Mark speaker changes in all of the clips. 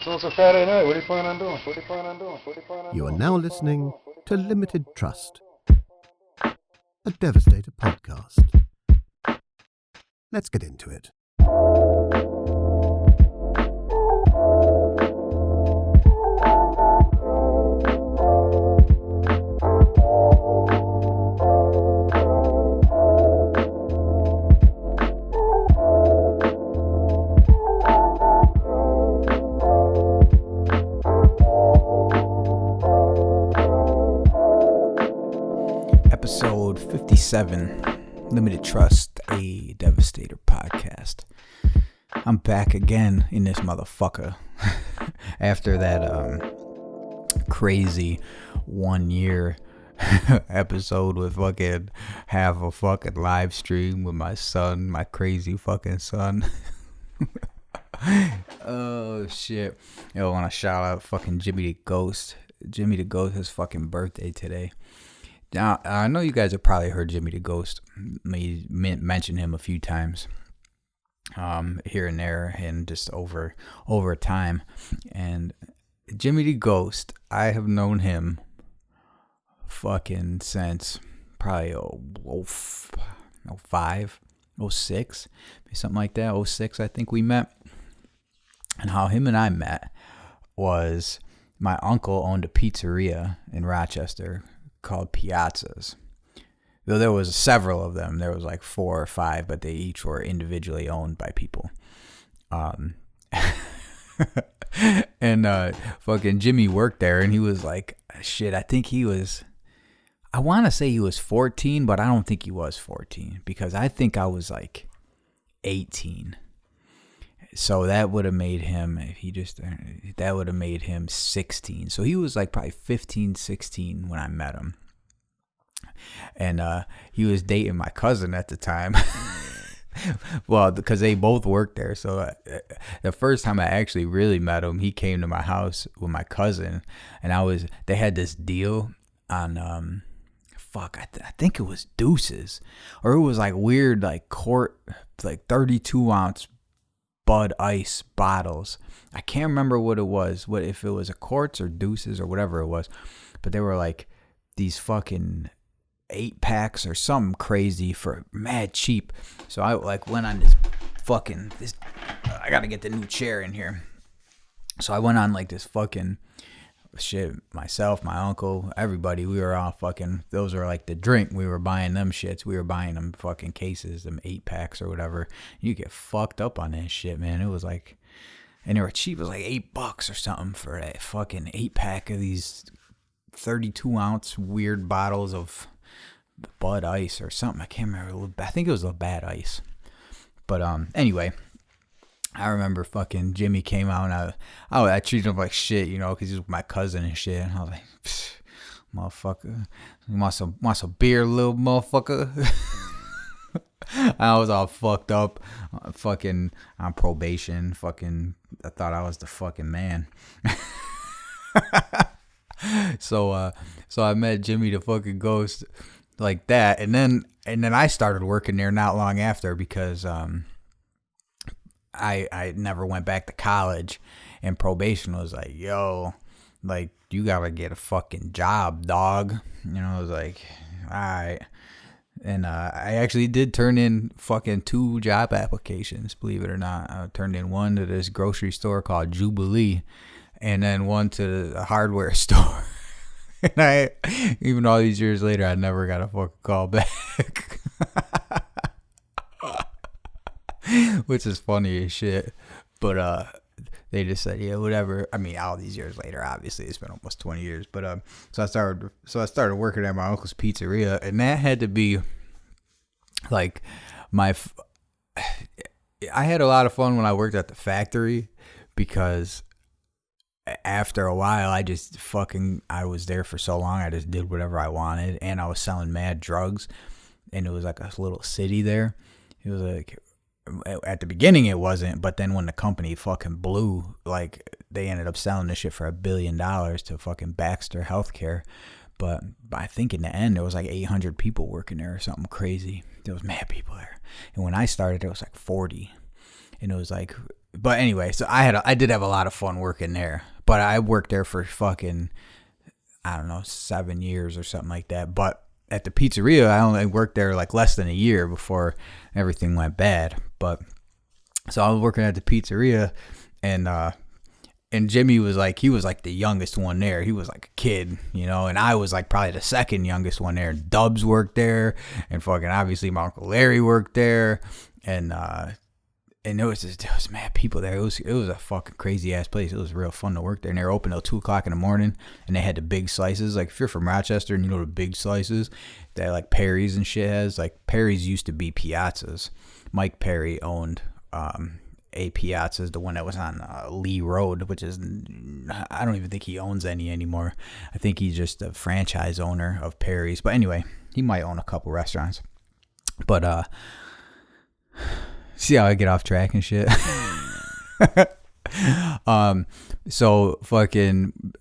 Speaker 1: So it's a Friday night. What are you planning on doing?
Speaker 2: You are now listening to Limited Trust, a Devastator podcast. Let's get into it.
Speaker 3: Episode 57, Limited Trust, a Devastator podcast. I'm back again in this motherfucker after that crazy 1 year episode with fucking half a fucking live stream with my son, my crazy fucking son. Oh shit. Yo, I want to shout out fucking Jimi the Ghost. Jimi the Ghost, his fucking birthday today. Now, I know you guys have probably heard Jimi the Ghost. Me mention him a few times here and there and just over time. And Jimi the Ghost, I have known him fucking since probably 05, 06, something like that. 06, I think we met. And how him and I met was my uncle owned a pizzeria in Rochester called Piazza's. Though there was several of them. There was like 4 or 5, but they each were individually owned by people. And fucking Jimi worked there, and he was like, shit, I want to say he was 14, but I don't think he was 14, because I think I was like 18. So that would have made him, that would have made him 16. So he was like probably 15, 16 when I met him. And he was dating my cousin at the time. Well, because they both worked there. So the first time I actually really met him, he came to my house with my cousin. And they had this deal on, I think it was Deuces. Or it was like weird, like quart, like 32 ounce Bud Ice bottles. I can't remember what it was, if it was a Quartz or Deuces or whatever it was, but they were like these fucking 8-packs or something crazy for mad cheap. So I like went on this. I gotta get the new chair in here. So I went on like this fucking shit. Myself, my uncle, everybody, we were all fucking, those were like the drink. We were buying them shits. We were buying them fucking cases, them 8-packs or whatever. You get fucked up on that shit, man. It was like, and they were cheap. It was like $8 or something for that fucking 8-pack of these 32 ounce weird bottles of Bud Ice or something. I can't remember. I think it was Bad Ice. But anyway, I remember fucking Jimi came out, and I treated him like shit, you know, because he was my cousin and shit. And I was like, motherfucker, you want some beer, little motherfucker? I was all fucked up, fucking on probation. Fucking, I thought I was the fucking man. So I met Jimi the fucking Ghost like that, and then I started working there not long after, because I never went back to college, and probation was like, yo, like, you gotta get a fucking job, dog. You know, I was like, all right. And I actually did turn in fucking 2 job applications, believe it or not. I turned in one to this grocery store called Jubilee, and then one to the hardware store. And even all these years later, I never got a fucking call back. Which is funny as shit. But they just said, yeah, whatever. I mean, all these years later, obviously, it's been almost 20 years. But so I started working at my uncle's pizzeria, and that had to be like I had a lot of fun when I worked at the factory, because after a while, I was there for so long, I just did whatever I wanted, and I was selling mad drugs, and it was like a little city there. It was like, at the beginning it wasn't, but then when the company fucking blew, like, they ended up selling this shit for $1 billion to fucking Baxter Healthcare. But I think in the end, there was like 800 people working there or something crazy. There was mad people there. And when I started, there was like 40. And it was like, but anyway, so I did have a lot of fun working there. But I worked there for fucking, I don't know, 7 years or something like that. But at the pizzeria, I only worked there like less than a year before everything went bad. But so I was working at the pizzeria, and Jimmy was like, he was like the youngest one there. He was like a kid, you know, and I was like probably the second youngest one there. Dubs worked there, and fucking obviously my Uncle Larry worked there, and there was mad people there. It was a fucking crazy ass place. It was real fun to work there. And they were open till 2:00 in the morning, and they had the big slices. Like if you're from Rochester and you know the big slices that like Perry's and shit has. Like Perry's used to be Piazzas. Mike Perry owned a Piazza's, the one that was on Lee Road, which is, I don't even think he owns any anymore. I think he's just a franchise owner of Perry's. But anyway, he might own a couple restaurants. But see how I get off track and shit. So fucking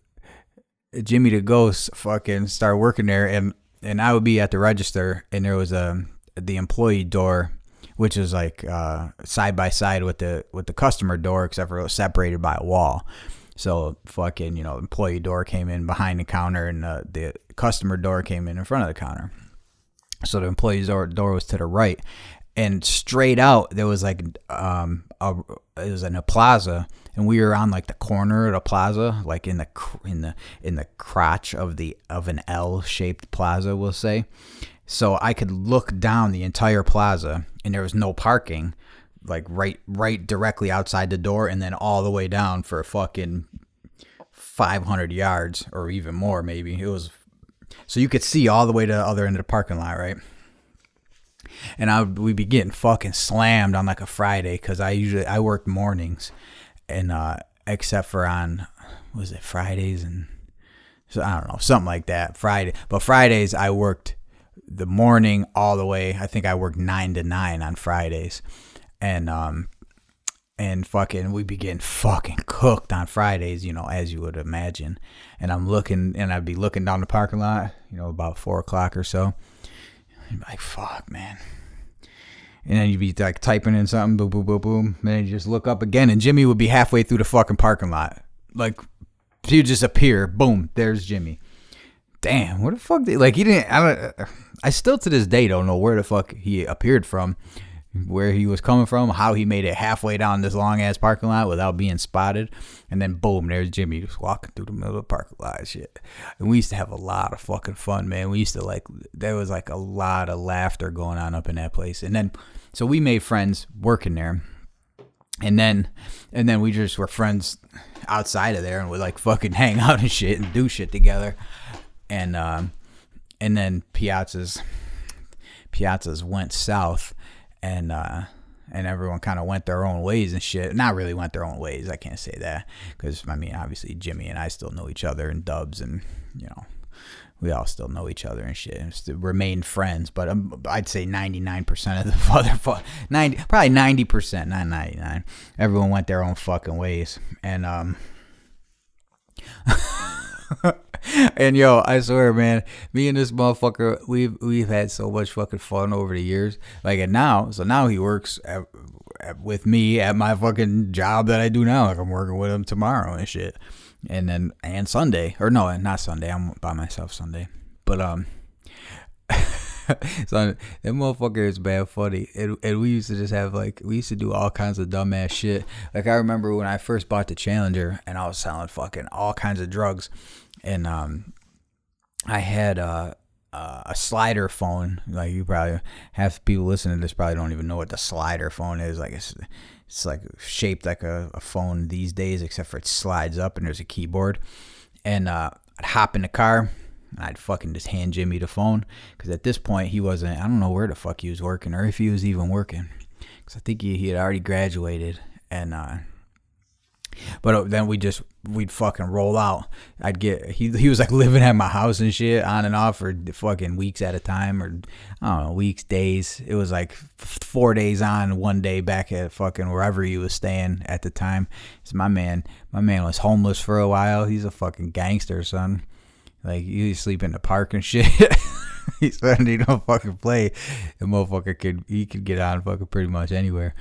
Speaker 3: Jimmy the Ghost fucking started working there, and I would be at the register, and there was the employee door, which is like side by side with the customer door, except for it was separated by a wall. So fucking, you know, employee door came in behind the counter, and the customer door came in front of the counter. So the employee's door was to the right, and straight out there was like it was in a plaza, and we were on like the corner of the plaza, like in the crotch of an L-shaped plaza, we'll say. So I could look down the entire plaza, and there was no parking, like right directly outside the door, and then all the way down for fucking 500 yards or even more, maybe. It was, so you could see all the way to the other end of the parking lot, right? And we'd be getting fucking slammed on like a Friday, because I worked mornings, and except for on, was it Fridays, and so I don't know, something like that, but Fridays I worked the morning all the way. I think I worked 9 to 9 on Fridays, and fucking we'd be getting fucking cooked on Fridays, you know, as you would imagine. And I'd be looking down the parking lot, you know, about 4:00 or so. I'd be like, fuck, man. And then you'd be like typing in something, boom, boom, boom, boom. And then you just look up again, and Jimmy would be halfway through the fucking parking lot. Like, he would just appear. Boom, there's Jimmy. Damn, where the fuck he didn't, I still to this day don't know where the fuck he appeared from, where he was coming from, how he made it halfway down this long ass parking lot without being spotted. And then boom, there's Jimmy just walking through the middle of the parking lot and shit. And we used to have a lot of fucking fun, man. We used to there was like a lot of laughter going on up in that place. And then, so we made friends working there. And then we just were friends outside of there, and would like fucking hang out and shit and do shit together. And then Piazzas went south, and everyone kind of went their own ways and shit. Not really went their own ways, I can't say that, because I mean, obviously Jimmy and I still know each other, and Dubs, and you know, we all still know each other and shit, and still remain friends. But I'd say 99% of the probably 90%, not 99. Everyone went their own fucking ways, and and yo, I swear, man, me and this motherfucker, we've had so much fucking fun over the years. Like, and now he works with me at my fucking job that I do now. Like, I'm working with him tomorrow and shit. And Sunday, or no, not Sunday. I'm by myself Sunday. But so that motherfucker is bad funny. And we used to just have we used to do all kinds of dumbass shit. Like, I remember when I first bought the Challenger, and I was selling fucking all kinds of drugs. And I had a slider phone. Like, you probably, half people listening to this probably don't even know what the slider phone is. Like, it's like shaped like a phone these days, except for it slides up and there's a keyboard. And I'd hop in the car, and I'd fucking just hand Jimmy the phone, because at this point I don't know where the fuck he was working, or if he was even working, because I think he had already graduated. And but then we'd fucking roll out. He was like living at my house and shit, on and off for fucking weeks at a time, or I don't know, weeks, days. It was like 4 days on, 1 day back at fucking wherever he was staying at the time. So my man was homeless for a while. He's a fucking gangster, son. Like, he sleep in the park and shit. He said he don't fucking play. The motherfucker could get on fucking pretty much anywhere.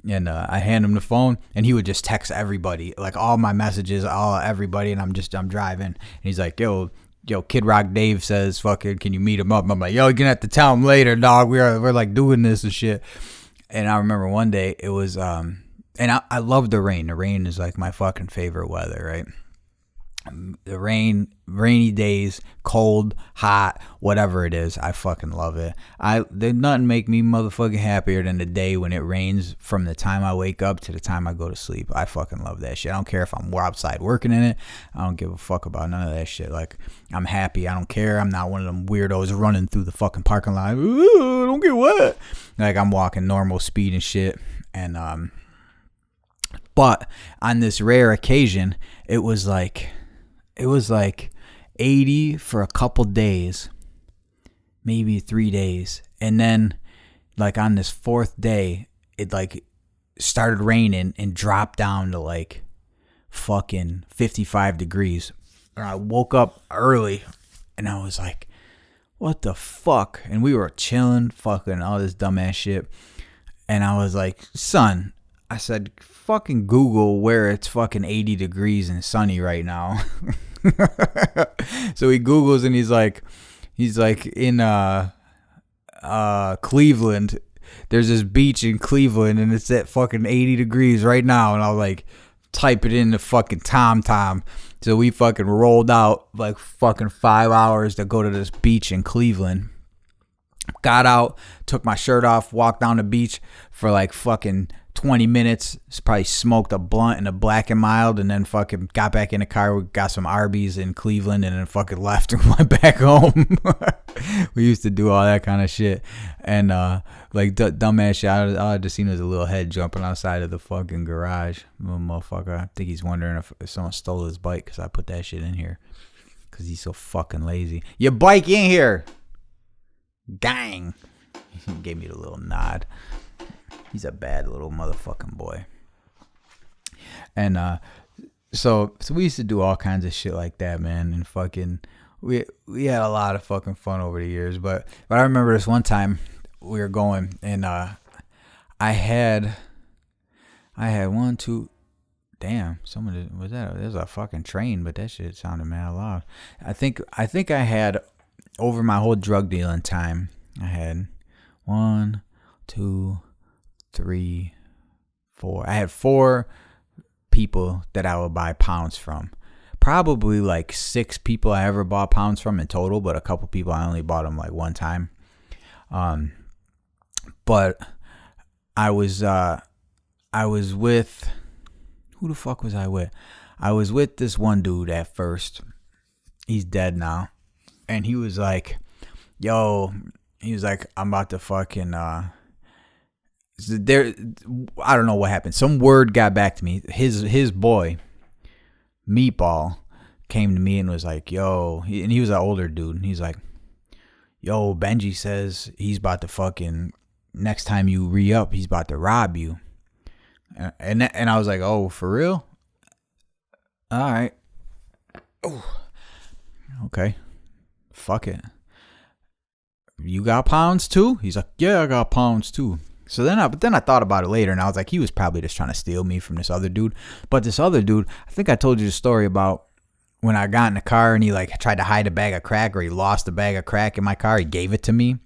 Speaker 3: And I hand him the phone, and he would just text everybody, like all my messages, everybody, and I'm driving. And he's like, yo, Kid Rock Dave says, fucking, can you meet him up? I'm like, yo, you're gonna have to tell him later, dog. We're like doing this and shit. And I remember one day it was, and I love the rain. The rain is like my fucking favorite weather, right? The rainy days, cold, hot, whatever it is, I fucking love it. There's nothing make me motherfucking happier than the day when it rains from the time I wake up to the time I go to sleep. I fucking love that shit. I don't care if I'm outside working in it. I don't give a fuck about none of that shit. Like, I'm happy. I don't care. I'm not one of them weirdos running through the fucking parking lot. Ooh, don't get wet. Like, I'm walking normal speed and shit. And but on this rare occasion, it was like 80 for a couple days, maybe 3 days. And then like on this fourth day, it like started raining and dropped down to like fucking 55 degrees. And I woke up early and I was like, what the fuck? And we were chilling, fucking all this dumbass shit. And I was like, son, I said, fucking Google where it's fucking 80 degrees and sunny right now. So he Googles and he's like in Cleveland. There's this beach in Cleveland and it's at fucking 80 degrees right now. And I'll like type it in the fucking TomTom. So we fucking rolled out like fucking 5 hours to go to this beach in Cleveland. Got out, took my shirt off, walked down the beach for like fucking 20 minutes. Probably smoked a blunt and a Black and Mild, and then fucking got back in the car. We got some Arby's in Cleveland, and then fucking left and went back home. We used to do all that kind of shit, and like dumbass shit. All I just seen was a little head jumping outside of the fucking garage. Little motherfucker. I think he's wondering if someone stole his bike because I put that shit in here. Because he's so fucking lazy. Your bike in here. Gang. He gave me the little nod. He's a bad little motherfucking boy. And so we used to do all kinds of shit like that, man. And fucking we had a lot of fucking fun over the years. But I remember this one time we were going, and I had one, two. Damn, someone was that? There's a fucking train, but that shit sounded mad loud. I think I had, over my whole drug dealing time, I had 1, 2, 3, 4. I had 4 people that I would buy pounds from. Probably like 6 people I ever bought pounds from in total, but a couple people I only bought them like one time. But I was with, who the fuck was I with? I was with this one dude at first. He's dead now. And he was like, yo, I'm about to fucking, I don't know what happened. Some word got back to me. His boy, Meatball, came to me and was like, yo, and he was an older dude. And he's like, yo, Benji says he's about to fucking, next time you re-up, he's about to rob you. And I was like, oh, for real? All right. Oh, okay. Fuck it. You got pounds too? He's like, yeah, I got pounds too. So then I thought about it later, and I was like, he was probably just trying to steal me from this other dude. But this other dude, I think I told you the story about when I got in the car and he like tried to hide a bag of crack, or he lost a bag of crack in my car. He gave it to me,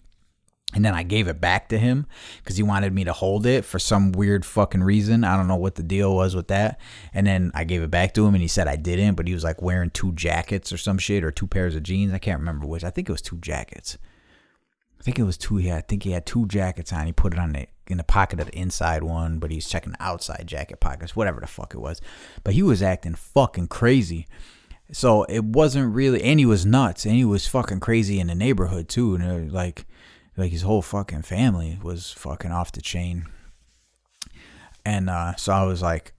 Speaker 3: and then I gave it back to him because he wanted me to hold it for some weird fucking reason. I don't know what the deal was with that. And then I gave it back to him, and he said I didn't, but he was like wearing 2 jackets or some shit, or 2 pairs of jeans. I can't remember which. I think it was 2 jackets. I think it was 2. Yeah, I think he had 2 jackets on. He put it in the pocket of the inside one, but he's checking the outside jacket pockets, whatever the fuck it was. But he was acting fucking crazy. So it wasn't really, and he was nuts, and he was fucking crazy in the neighborhood too. And it was like his whole fucking family was fucking off the chain. And so I was like,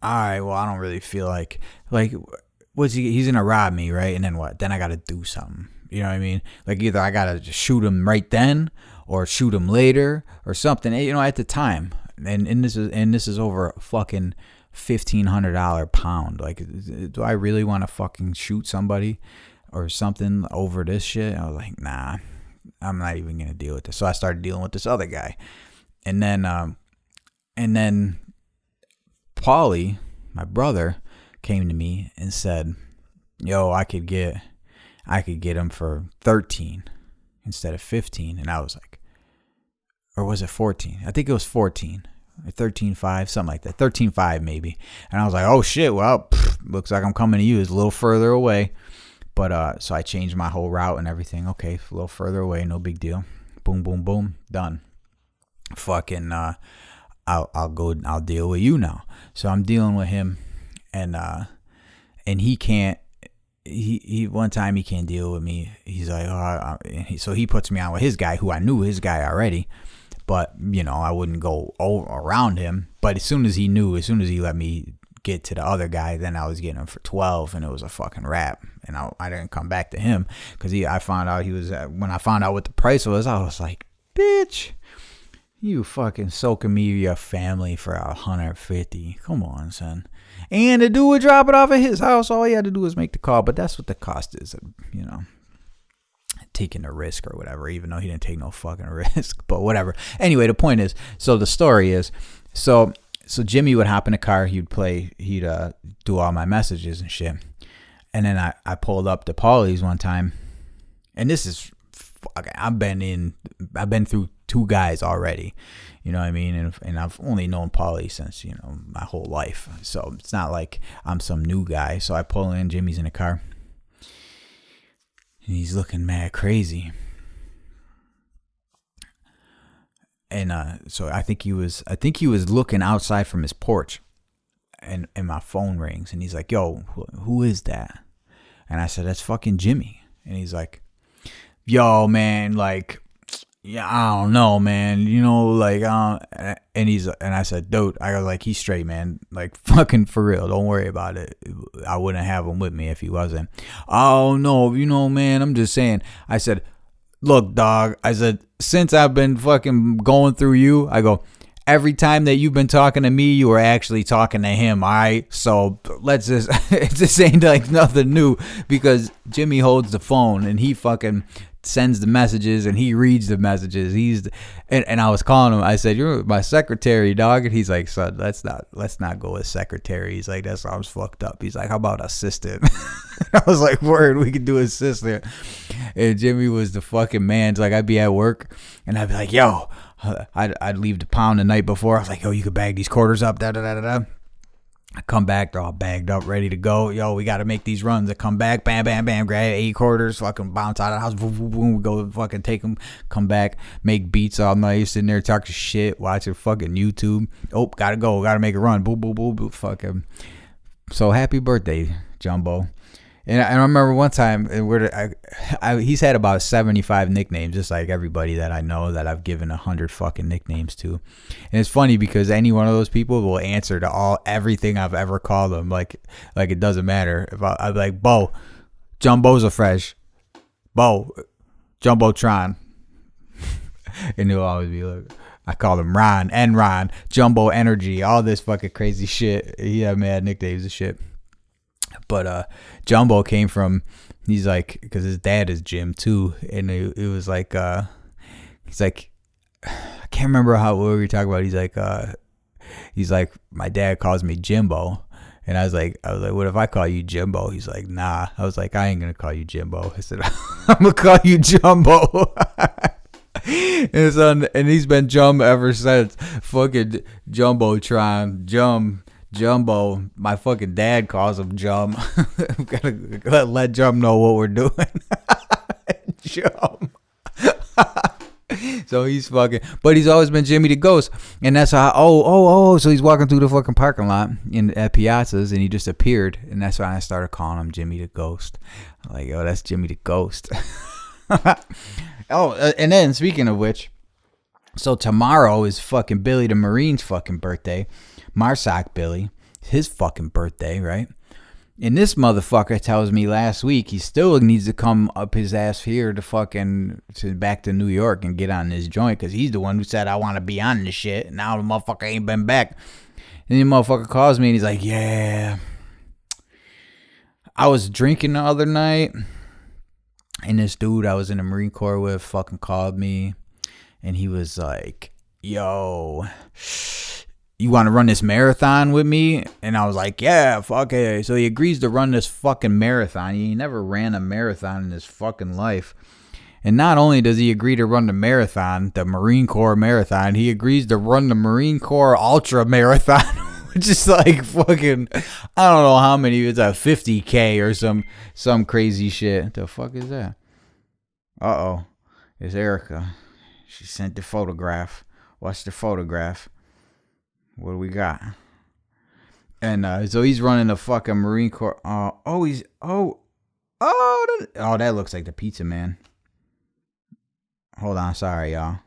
Speaker 3: all right, well, I don't really feel like he's gonna rob me, right? And then what? Then I gotta do something. You know what I mean? Like either I gotta just shoot him right then, or shoot him later, or something. You know, at the time, and this is over a fucking $1,500 pound. Like, do I really want to fucking shoot somebody or something over this shit? I was like, nah, I'm not even gonna deal with this. So I started dealing with this other guy, and then And then Paulie, my brother, came to me and said, yo, I could get him for 13 instead of 15. And I was like, or was it 14? I think it was 14. 13.5, something like that. 13.5 maybe. And I was like, oh shit, well, looks like I'm coming to you. It's a little further away. But so I changed my whole route and everything. Okay, a little further away, no big deal. Boom, boom, boom, done. Fucking I'll deal with you now. So I'm dealing with him, and he can't. He one time he can't deal with me. He's like, so he puts me on with his guy, who I knew his guy already, but I wouldn't go around him. But as soon as he let me get to the other guy, then I was getting him for 12, and it was a fucking wrap. And I didn't come back to him because I found out he was when I found out what the price was, I was like, bitch, you fucking soaking me your family for $150. Come on, son. And the dude would drop it off at his house. All he had to do was make the call. But that's what the cost is, taking the risk or whatever, even though he didn't take no fucking risk. But whatever. Anyway, the point is, so the story is, so Jimmy would hop in a car. He'd do all my messages and shit. And then I pulled up to Paulie's one time. And this is, I've been through 2 guys already, you know what I mean? And I've only known Paulie since, my whole life. So it's not like I'm some new guy. So I pull in, Jimmy's in the car. And he's looking mad crazy. And so I think he was looking outside from his porch. And my phone rings. And he's like, yo, who is that? And I said, that's fucking Jimmy. And he's like, yo, man, like, yeah, I don't know, man, like, and I said, dude, I was like, he's straight, man, like, fucking for real, don't worry about it. I wouldn't have him with me if he wasn't. Oh no, man, I'm just saying. I said, look, dog, I said, since I've been fucking going through you, I go, every time that you've been talking to me, you were actually talking to him, all right? So let's just, this ain't like nothing new, because Jimmy holds the phone and he fucking sends the messages and he reads the messages. And I was calling him. I said, you're my secretary, dog. And he's like, son, let's not go with secretary. He's like, that sounds fucked up. He's like, how about assistant? I was like, word, we could do assistant. And Jimmy was the fucking man. It's like, I'd be at work and I'd be like, yo, I'd leave the pound the night before. I was like, yo, you could bag these quarters up, da-da-da-da-da. I come back, they're all bagged up, ready to go. Yo, we got to make these runs. I come back, bam, bam, bam, grab 8 quarters, fucking bounce out of the house, boom, boom, boom, we go fucking take them, come back, make beats all night, sitting there talking shit, watching fucking YouTube. Oh, gotta go, gotta make a run, boom, boom, boom, boom, fucking. So happy birthday, Jumbo. And I remember one time, he's had about 75 nicknames, just like everybody that I know that I've given 100 fucking nicknames to. And it's funny because any one of those people will answer to everything I've ever called them. Like it doesn't matter. If I'm like, Bo, Jumbo's a fresh. Bo, Jumbotron. And he'll always be like, I call him Ron, Jumbo Energy, all this fucking crazy shit. He had mad nicknames and shit. But Jumbo came from, he's like, because his dad is Jim too, and it was like, he's like, I can't remember what we were talking about. He's like, my dad calls me Jimbo, and I was like, what if I call you Jimbo? He's like, nah. I was like, I ain't gonna call you Jimbo. I said, I'm gonna call you Jumbo. And he's been Jum ever since. Fucking Jumbotron, Jumbo, my fucking dad calls him Jum. Gotta let Jum know what we're doing. Jum. So he's fucking, but he's always been Jimmy the Ghost. And that's how, so he's walking through the fucking parking lot at Piazza's and he just appeared. And that's why I started calling him Jimmy the Ghost. I'm like, oh, that's Jimmy the Ghost. And then speaking of which, so tomorrow is fucking Billy the Marine's fucking birthday. Marsac Billy, his fucking birthday, right? And this motherfucker tells me last week he still needs to come up his ass here to back to New York and get on this joint because he's the one who said I want to be on this shit. Now the motherfucker ain't been back. And the motherfucker calls me and he's like, yeah, I was drinking the other night and this dude I was in the Marine Corps with fucking called me and he was like, yo, you want to run this marathon with me? And I was like, yeah, fuck it. So he agrees to run this fucking marathon. He never ran a marathon in his fucking life. And not only does he agree to run the marathon, the Marine Corps marathon, he agrees to run the Marine Corps ultra marathon, which is like fucking, I don't know how many, it's a 50K or some crazy shit. What the fuck is that? Uh-oh. It's Erica. She sent the photograph. Watch the photograph. What do we got? And so he's running the fucking Marine Corps. That looks like the pizza man. Hold on, sorry, y'all.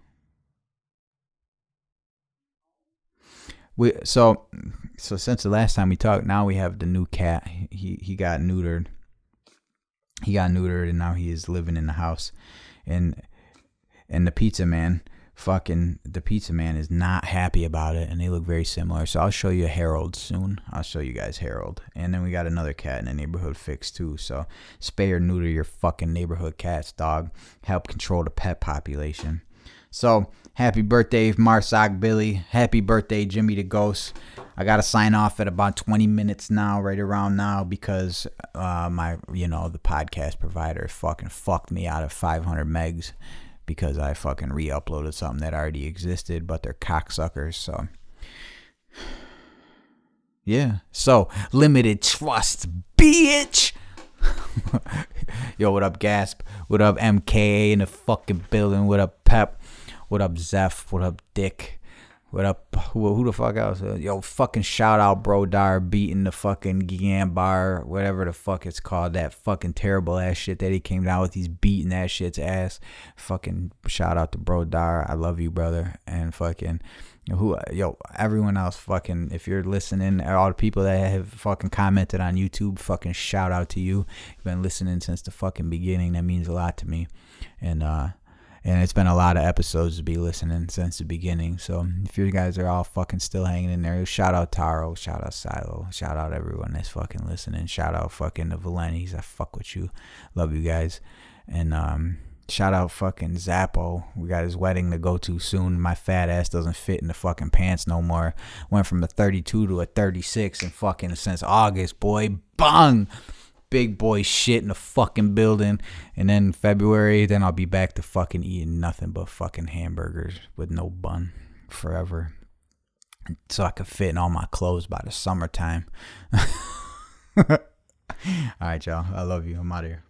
Speaker 3: So since the last time we talked, now we have the new cat. He got neutered. He got neutered, and now he is living in the house. And the pizza man is not happy about it, and they look very similar. So I'll show you Harold soon. I'll show you guys Harold. And then we got another cat in the neighborhood fix too. So spay or neuter your fucking neighborhood cats, dog. Help control the pet population. So happy birthday, Marsock Billy. Happy birthday, Jimmy the Ghost. I gotta sign off at about 20 minutes now, right around now, because the podcast provider fucking fucked me out of 500 megs. Because I fucking re-uploaded something that already existed, but they're cocksuckers, so. Yeah. So, limited trust, bitch! Yo, what up, Gasp? What up, MKA in the fucking building? What up, Pep? What up, Zeph? What up, Dick? What up? Who the fuck else? Yo, fucking shout out Bro Dar beating the fucking Gambar, whatever the fuck it's called. That fucking terrible ass shit that he came down with. He's beating that shit's ass. Fucking shout out to Bro Dar. I love you, brother. And fucking everyone else, fucking, if you're listening, all the people that have fucking commented on YouTube, fucking shout out to you. You've been listening since the fucking beginning. That means a lot to me. And it's been a lot of episodes to be listening since the beginning. So if you guys are all fucking still hanging in there, shout out Taro, shout out Silo, shout out everyone that's fucking listening. Shout out fucking the Valentis. I fuck with you. Love you guys. And shout out fucking Zappo. We got his wedding to go to soon. My fat ass doesn't fit in the fucking pants no more. Went from a 32 to a 36 and fucking since August, boy. Bang! Big boy shit in the fucking building. And then February, then I'll be back to fucking eating nothing but fucking hamburgers with no bun forever. So I can fit in all my clothes by the summertime. All right, y'all. I love you. I'm out of here.